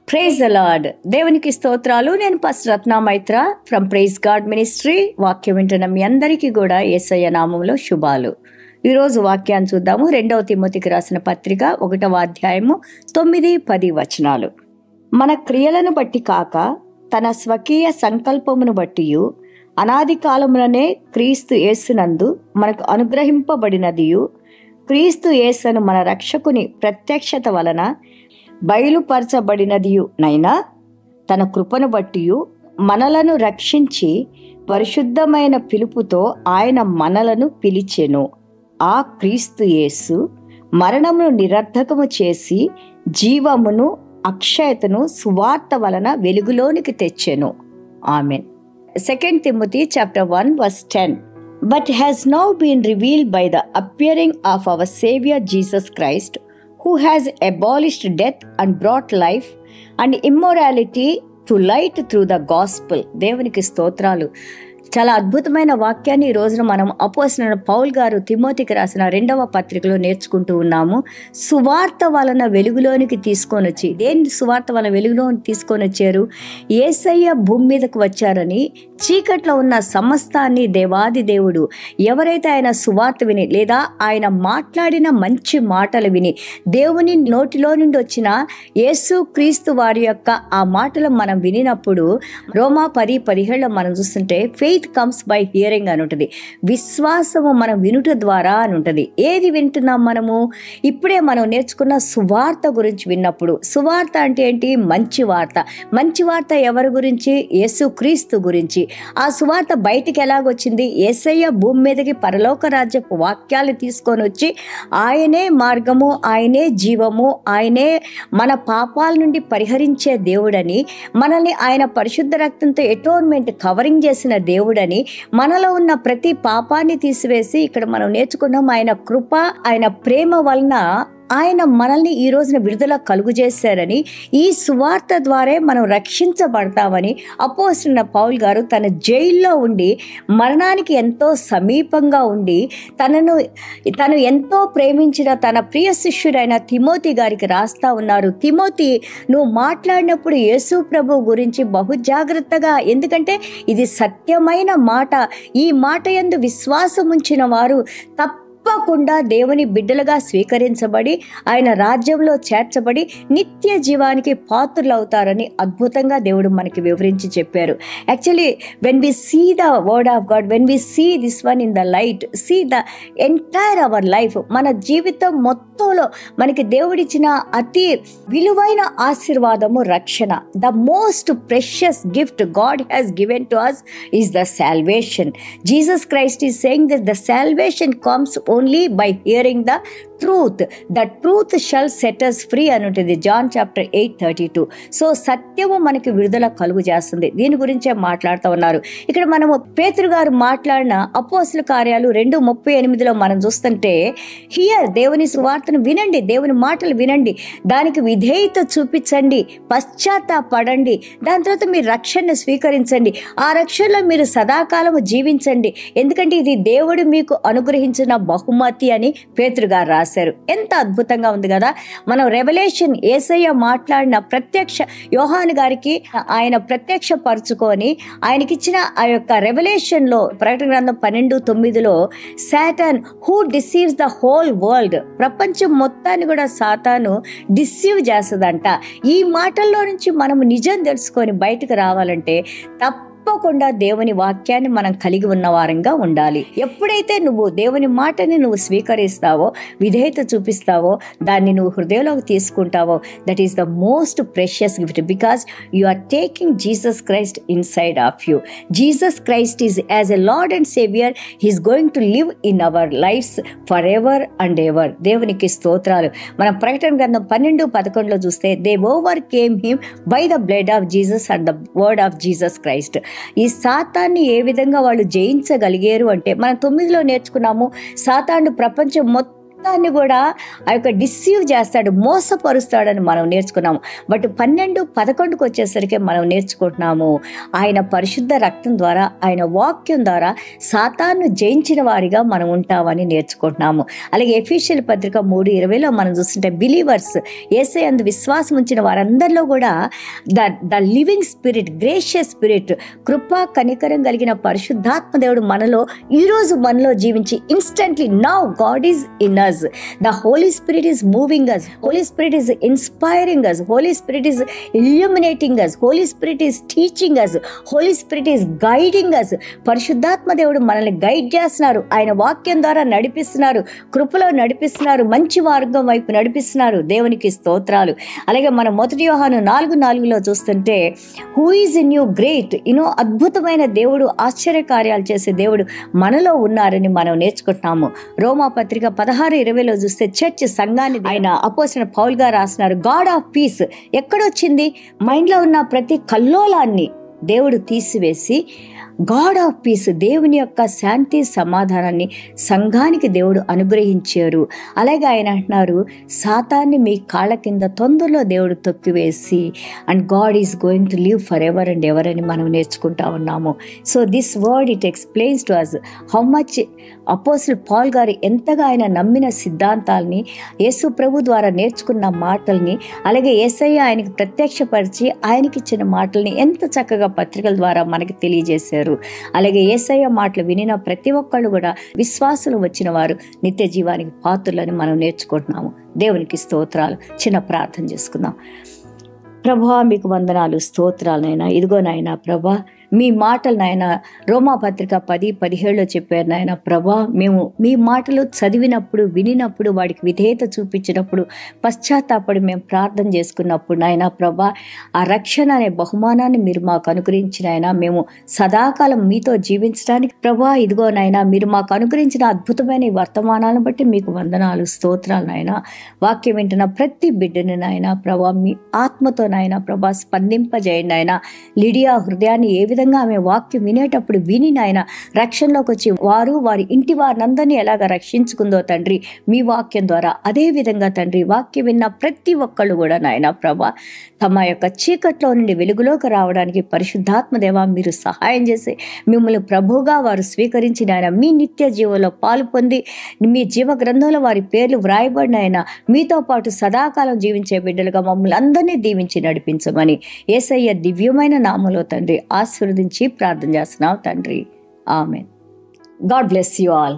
Praise the lord. దేవునికి స్తోత్రాలు. నేను pastor Ratna Maitra from praise God ministry. వాక్యం వింటున్న మీ అందరికీ కూడా యేసయ్య నామంలో శుభాలు. ఈరోజు వాక్యాన్ని చూద్దాము. 2వ తిమోతికి రాసిన పత్రిక 1వ అధ్యాయము 9-10 వచనాలు. మన క్రియలను బట్టి కాక తన స్వకీయ సంకల్పమును బట్టియు అనాది కాలములనే క్రీస్తు యేసునందు మనకు అనుగ్రహింపబడినదియు క్రీస్తు యేసును మన రక్షకుని ప్రత్యక్షత వలన బయలుపరచబడినదియు నైనా తన కృపను బట్టియు మనలను రక్షించి పరిశుద్ధమైన పిలుపుతో ఆయన మనలను పిలిచెను. ఆ క్రీస్తు యేసు మరణమును నిరర్ధకము చేసి జీవమును అక్షయతను సువార్త వలన వెలుగులోనికి తెచ్చెను. Amen. 2 Timothy chapter 1 verse 10. But has now been revealed by the appearing of our Savior Jesus Christ, who has abolished death and brought life and immortality to light through the gospel. దేవునికి స్తోత్రాలు. చాలా అద్భుతమైన వాక్యాన్ని ఈ రోజున మనం అపోస్తలుడైన Paul గారు తిమోతికి రాసిన 2వ పత్రికలో నేర్చుకుంటూ ఉన్నాము. సువార్త వలన వెలుగులోనికి తీసుకొని వచ్చి, దేని సువార్త వలన వెలుగులోనికి తీసుకొని వచ్చారు? యేసయ్య భూమి మీదకు వచ్చారని చీకట్లో ఉన్న సమస్తాన్ని దేవాది దేవుడు ఎవరైతే ఆయన సువార్త విని లేదా ఆయన మాట్లాడిన మంచి మాటలు విని దేవుని నోటిలో నుండి వచ్చిన యేసు క్రీస్తు వారి యొక్క ఆ మాటలు మనం వినినప్పుడు రోమా 10:17 మనం చూస్తుంటే ఫెయిత్ కమ్స్ బై హియరింగ్ అని ఉంటుంది. విశ్వాసము మనం వినుట ద్వారా అని ఉంటుంది. ఏది వింటున్నాం మనము? ఇప్పుడే మనం నేర్చుకున్న సువార్త గురించి విన్నప్పుడు. సువార్త అంటే ఏంటి? మంచి వార్త. మంచి వార్త ఎవరి గురించి? యేసు క్రీస్తు గురించి. ఆ సువార్త బయటికి ఎలాగొచ్చింది? యేసయ్య భూమి మీదకి పరలోక రాజ్యపు వాక్యాలు తీసుకొని వచ్చి ఆయనే మార్గము, ఆయనే జీవము, ఆయనే మన పాపాల నుండి పరిహరించే దేవుడని, మనల్ని ఆయన పరిశుద్ధ రక్తంతో ఎటోన్మెంట్ కవరింగ్ చేసిన దేవుడని, మనలో ఉన్న ప్రతి పాపాన్ని తీసివేసి ఇక్కడ మనం నేర్చుకున్నాం ఆయన కృప, ఆయన ప్రేమ వలన ఆయన మనల్ని ఈ రోజున విడుదల కలుగు చేశారని, ఈ సువార్త ద్వారా మనం రక్షించబడతామని అపోస్తలుడైన పౌలు గారు తన జైల్లో ఉండి మరణానికి ఎంతో సమీపంగా ఉండి తను ఎంతో ప్రేమించిన తన ప్రియ శిష్యుడైన తిమోతి గారికి రాస్తా ఉన్నారు. తిమోతి, నువ్వు మాట్లాడినప్పుడు యేసు ప్రభు గురించి బహు జాగ్రత్తగా, ఎందుకంటే ఇది సత్యమైన మాట. ఈ మాట యందు విశ్వాసం ఉంచిన వారు తప్పకుండా దేవుని బిడ్డలుగా స్వీకరించబడి ఆయన రాజ్యంలో చేర్చబడి నిత్య జీవానికి పాత్రులు అవుతారని అద్భుతంగా దేవుడు మనకి వివరించి చెప్పారు. Actually when we see the word of God, when we see this one in the light, see the entire our life, మన జీవితం మొత్తంలో మనకి దేవుడిచ్చిన అతి విలువైన ఆశీర్వాదము రక్షణ. The most precious gift God has given to us is the salvation. Jesus Christ is saying that the salvation comes only by hearing the truth. The truth shall set us free అని ఉంటుంది John chapter 8:32. So సత్యము మనకి విడుదల కలుగు చేస్తుంది. దీని గురించే మాట్లాడుతూ ఉన్నారు. ఇక్కడ మనము పేతురు గారు మాట్లాడిన అపోస్తల కార్యాలు 2:38 మనం చూస్తుంటే, హియర్, దేవుని సువార్తను వినండి, దేవుని మాటలు వినండి, దానికి విధేయత చూపించండి, పశ్చాత్తాపడండి, దాని తర్వాత మీరు రక్షణను స్వీకరించండి, ఆ రక్షణలో మీరు సదాకాలము జీవించండి, ఎందుకంటే ఇది దేవుడు మీకు అనుగ్రహించిన బహుమతి అని పేతురు గారు రాశారు. ఎంత అద్భుతంగా ఉంది కదా. మనం రెవల్యూషన్ యేసయ్య మాట్లాడిన ప్రత్యక్ష యోహాను గారికి ఆయన ప్రత్యక్ష పరుచుకొని ఆయనకిచ్చిన ఆ యొక్క రెవల్యూషన్ లో ప్రకటన గ్రంథం 12:9 Satan who deceives the whole world, ప్రపంచం మొత్తాన్ని కూడా సాతాను డిసీవ్ చేస్తుందంట. ఈ మాటల్లో నుంచి మనం నిజం తెలుసుకొని బయటకు రావాలంటే తప్పకుండా దేవుని వాక్యాన్ని మనం కలిగి ఉన్న వారంగా ఉండాలి. ఎప్పుడైతే నువ్వు దేవుని మాటని నువ్వు స్వీకరిస్తావో, విధేయత చూపిస్తావో, దాన్ని నువ్వు హృదయంలోకి తీసుకుంటావో, that is the most precious gift, because you are taking Jesus Christ inside of you. Jesus Christ is as a lord and saviour, he's going to live in our lifes for ever and ever. దేవునికి స్తోత్రాలు. మనం ప్రకటన గ్రంథం 12:11 చూస్తే, they overcame him by the blood of Jesus and the word of Jesus Christ. ఈ సాతాన్ని ఏ విధంగా వాళ్ళు జయించగలిగారు అంటే, మనం 9లో నేర్చుకున్నాము, సాతాను ప్రపంచం మొత్తం దాన్ని కూడా ఆ యొక్క డిసీవ్ చేస్తాడు, మోసపరుస్తాడని మనం నేర్చుకున్నాము. బట్ 12-11కు వచ్చేసరికి మనం నేర్చుకుంటున్నాము ఆయన పరిశుద్ధ రక్తం ద్వారా, ఆయన వాక్యం ద్వారా సాతాను జయించిన వారిగా మనం ఉంటామని నేర్చుకుంటున్నాము. అలాగే ఎఫెసీయుల పత్రిక 3:20లో మనం చూస్తుంటే బిలీవర్స్, యేసయ్యందు విశ్వాసం ఉంచిన వారందరిలో కూడా the living spirit, gracious spirit, కృపా కనికరం కలిగిన పరిశుద్ధాత్మ దేవుడు ఈరోజు మనలో జీవించి instantly now God is in us. The Holy Spirit is moving us. Holy Spirit is inspiring us. Holy Spirit is illuminating us. Holy Spirit is teaching us. Holy Spirit is guiding us. పరిశుద్ధాత్మ దేవుడు మనల్ని guide చేస్తున్నారు, ఆయన వాక్యం ద్వారా నడిపిస్తున్నారు, కృపలో నడిపిస్తున్నారు, మంచి మార్గం వైపు నడిపిస్తున్నారు. దేవునికి స్తోత్రాలు. అలాగే మనం 1 యోహాను 4:4లో చూస్తుంటే who is in you great, అద్భుతమైన దేవుడు, ఆశ్చర్య కార్యాలు చేసే దేవుడు మనలో ఉన్నారని మనం నేర్చుకుంటున్నాము. రోమా పత్రిక 16:20లో చూస్తే చర్చ్ సంఘాన్ని ఆయన అపోస్తలుడైన పౌలు గారు రాస్తున్నారు. గాడ్ ఆఫ్ పీస్ ఎక్కడొచ్చింది? మైండ్లో ఉన్న ప్రతి కల్లోలాన్ని దేవుడు తీసివేసి గాడ్ ఆఫ్ పీస్, దేవుని యొక్క శాంతి సమాధానాన్ని సంఘానికి దేవుడు అనుగ్రహించారు. అలాగే ఆయన అంటున్నారు, సాతాన్ని మీ కాళ్ళ కింద తొందరలో దేవుడు తొక్కివేసి and God is going to live for ever and ever అని మనం నేర్చుకుంటా ఉన్నాము. So this word it explains to us how much apostle Paul గారు ఎంతగా ఆయన నమ్మిన సిద్ధాంతాలని, యేసు ప్రభు ద్వారా నేర్చుకున్న మాటల్ని, అలాగే యేసయ్య ఆయనకి ప్రత్యక్షపరిచి ఆయనకిచ్చిన మాటల్ని ఎంత చక్కగా పత్రికల ద్వారా మనకి తెలియజేశారు. అలాగే యేసయ్య మాటలు వినిన ప్రతి ఒక్కళ్ళు కూడా విశ్వాసులు వచ్చిన వారు నిత్య జీవానికి పాత్రులని మనం నేర్చుకుంటున్నాము. దేవునికి స్తోత్రాలు. చిన్న ప్రార్థన చేసుకుందాం. ప్రభువా, మీకు వందనాలు, స్తోత్రాలు నాయనా. ఇదిగో నాయనా ప్రభా, మీ మాటలు నాయన రోమా పత్రిక 10:17లో చెప్పారు నాయన ప్రభా, మేము మీ మాటలు చదివినప్పుడు, వినినప్పుడు, వాడికి విధేయత చూపించినప్పుడు, పశ్చాత్తాపడి మేము ప్రార్థన చేసుకున్నప్పుడు నాయన ప్రభా, ఆ రక్షణ అనే బహుమానాన్ని మీరు మాకు అనుగ్రహించిన ఆయన, మేము సదాకాలం మీతో జీవించడానికి ప్రభా, ఇదిగో నాయన మీరు మాకు అనుగ్రహించిన అద్భుతమైన ఈ వర్తమానాలను బట్టి మీకు వందనాలు, స్తోత్రాలు నాయన. వాక్యం వింటున్న ప్రతి బిడ్డని నాయన ప్రభా, మీ ఆత్మతో నాయన ప్రభా స్పందింపజేయండి నాయన. లిడియా హృదయాన్ని ఏ విధంగా ఆమె వాక్యం వినేటప్పుడు విని నాయన రక్షణలోకి వచ్చి వారు వారి ఇంటి వారినందరినీ ఎలాగ రక్షించుకుందో తండ్రి మీ వాక్యం ద్వారా, అదే విధంగా తండ్రి వాక్యం విన్న ప్రతి ఒక్కళ్ళు కూడా నాయన ప్రభా తమ యొక్క చీకట్లో నుండి వెలుగులోకి రావడానికి పరిశుద్ధాత్మ దేవా మీరు సహాయం చేసి మిమ్మల్ని ప్రభువుగా వారు స్వీకరించిన ఆయన మీ నిత్య జీవంలో పాలు పొంది మీ జీవ గ్రంథంలో వారి పేర్లు వ్రాయబడిన ఆయన మీతో పాటు సదాకాలం జీవించే బిడ్డలుగా మమ్మల్ని అందరినీ దీవించి నడిపించమని యేసయ్య దివ్యమైన నామములో తండ్రి ఆశీర్వదించి ప్రార్థన చేస్తున్నాం తండ్రి. Amen. God bless you all.